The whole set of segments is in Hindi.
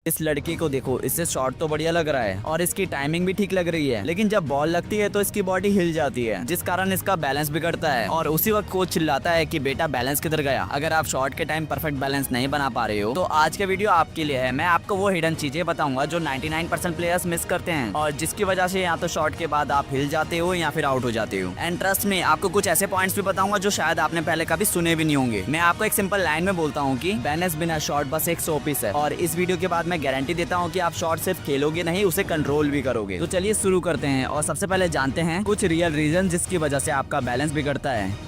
इस लड़के को देखो, इससे शॉट तो बढ़िया लग रहा है और इसकी टाइमिंग भी ठीक लग रही है, लेकिन जब बॉल लगती है तो इसकी बॉडी हिल जाती है, जिस कारण इसका बैलेंस बिगड़ता है। और उसी वक्त कोच चिल्लाता है कि बेटा बैलेंस किधर गया। अगर आप शॉट के टाइम परफेक्ट बैलेंस नहीं बना पा रहे हो तो आज का वीडियो आपके लिए है। मैं आपको वो हिडन चीजें बताऊंगा जो 99% प्लेयर्स मिस करते हैं और जिसकी वजह से या तो शॉट के बाद आप हिल जाते हो या फिर आउट हो जाते हो। एंड ट्रस्ट में आपको कुछ ऐसे पॉइंट्स भी बताऊंगा जो शायद आपने पहले कभी सुने भी नहीं होंगे। मैं आपको एक सिंपल लाइन में बोलता हूँ कि बैलेंस बिना शॉट बस एक शोपीस है, और इस वीडियो के बाद मैं गारंटी देता हूँ कि आप शॉट सिर्फ खेलोगे नहीं, उसे कंट्रोल भी करोगे। तो चलिए शुरू करते हैं और सबसे पहले जानते हैं कुछ रियल रीजन जिसकी वजह से आपका बैलेंस बिगड़ता है।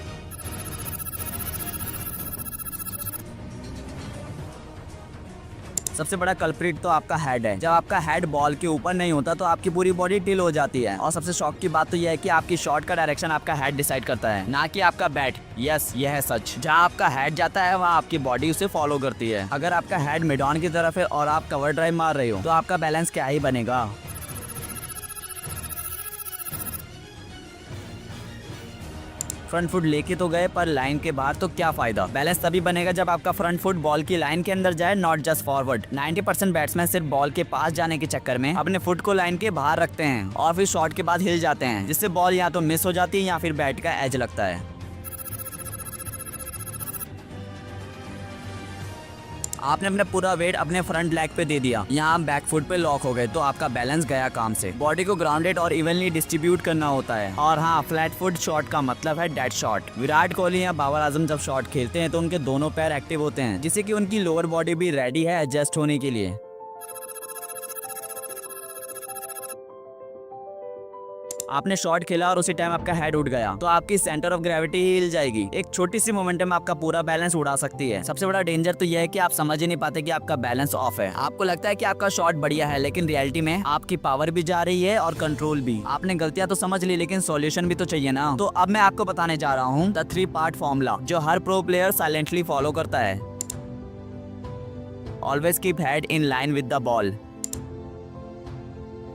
सबसे बड़ा कल्प्रिट तो आपका हेड है। जब आपका हेड बॉल के ऊपर नहीं होता तो आपकी पूरी बॉडी टिल हो जाती है। और सबसे शॉक की बात तो यह है कि आपकी शॉट का डायरेक्शन आपका हेड डिसाइड करता है, ना कि आपका बैट। यस, यह है सच। जहां आपका हेड जाता है वहां आपकी बॉडी उसे फॉलो करती है। अगर आपका हेड मिड ऑन की तरफ है और आप कवर ड्राइव मार रहे हो तो आपका बैलेंस क्या ही बनेगा। फ्रंट फुट लेके तो गए पर लाइन के बाहर, तो क्या फायदा। बैलेंस तभी बनेगा जब आपका फ्रंट फुट बॉल की लाइन के अंदर जाए, नॉट जस्ट फॉरवर्ड। 90% बैट्समैन सिर्फ बॉल के पास जाने के चक्कर में अपने फुट को लाइन के बाहर रखते हैं और फिर शॉट के बाद हिल जाते हैं, जिससे बॉल या तो मिस हो जाती है या फिर बैट का एज लगता है। आपने अपना पूरा वेट अपने फ्रंट लेग पे दे दिया, यहाँ बैक फुट पे लॉक हो गए तो आपका बैलेंस गया काम से। बॉडी को ग्राउंडेड और इवनली डिस्ट्रीब्यूट करना होता है। और हाँ, फ्लैट फुट शॉट का मतलब है डेड शॉट। विराट कोहली या बाबर आजम जब शॉट खेलते हैं तो उनके दोनों पैर एक्टिव होते हैं, जिससे कि उनकी लोअर बॉडी भी रेडी है एडजस्ट होने के लिए। आपने शॉट खेला और उसी टाइम आपका हेड उठ गया तो आपकी सेंटर ऑफ ग्रेविटी ही हिल जाएगी। एक छोटी सी मोमेंटम आपका पूरा बैलेंस उड़ा सकती है। सबसे बड़ा डेंजर तो यह है कि आप समझ ही नहीं पाते कि आपका बैलेंस ऑफ है। आपको लगता है कि आपका शॉट बढ़िया है, लेकिन रियलिटी में आपकी पावर भी जा रही है और कंट्रोल भी। आपने गलतियां तो समझ ली, लेकिन सॉल्यूशन भी तो चाहिए ना। तो अब मैं आपको बताने जा रहा हूँ द 3 पार्ट फॉर्मूला, जो हर प्रो प्लेयर साइलेंटली फॉलो करता है। Always keep head in line with the ball.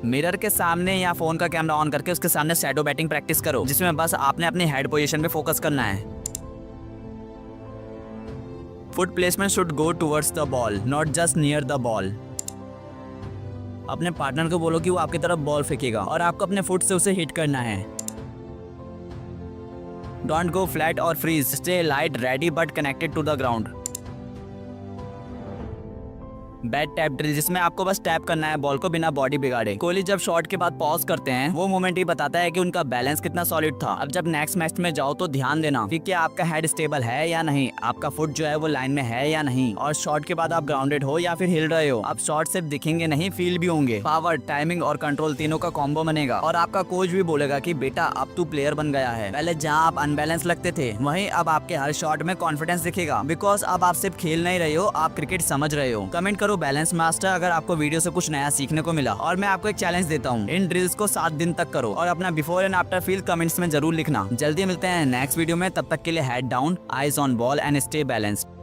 Mirror के सामने या फोन का कैमरा ऑन करके उसके सामने शैडो बैटिंग प्रैक्टिस करो, जिसमें बस आपने अपने हेड पोजीशन पे फोकस करना है। Foot placement should go towards the ball, not just near the ball. अपने पार्टनर को बोलो कि वो आपकी तरफ बॉल फेंकेगा और आपको अपने फुट से उसे हिट करना है। डोंट गो फ्लैट और freeze, stay light, ready but connected to the ground. Bat tap drill, जिसमें आपको बस टैप करना है बॉल को बिना बॉडी बिगाड़े। कोहली जब शॉट के बाद पॉज करते हैं वो मोमेंट ही बताता है कि उनका बैलेंस कितना सॉलिड था। अब जब नेक्स्ट मैच में जाओ तो ध्यान देना कि क्या आपका हेड स्टेबल है या नहीं, आपका फुट जो है वो लाइन में है या नहीं, और शॉट के बाद आप ग्राउंडेड हो या फिर हिल रहे हो। अब शॉट सिर्फ दिखेंगे नहीं, फील भी होंगे। पावर, टाइमिंग और कंट्रोल तीनों का कॉम्बो बनेगा और आपका कोच भी बोलेगा कि बेटा अब तू प्लेयर बन गया है। पहले जहाँ आप अनबैलेंस लगते थे वहीं अब आपके हर शॉट में कॉन्फिडेंस दिखेगा, बिकॉज अब आप सिर्फ खेल नहीं रहे हो, आप क्रिकेट समझ रहे हो। कमेंट करो बैलेंस मास्टर अगर आपको वीडियो से कुछ नया सीखने को मिला। और मैं आपको एक चैलेंज देता हूँ, इन ड्रिल्स को 7 दिन तक करो और अपना before and after feel comments में जरूर लिखना। जल्दी मिलते हैं नेक्स्ट वीडियो में, तब तक के लिए head down, eyes on ball and stay balanced.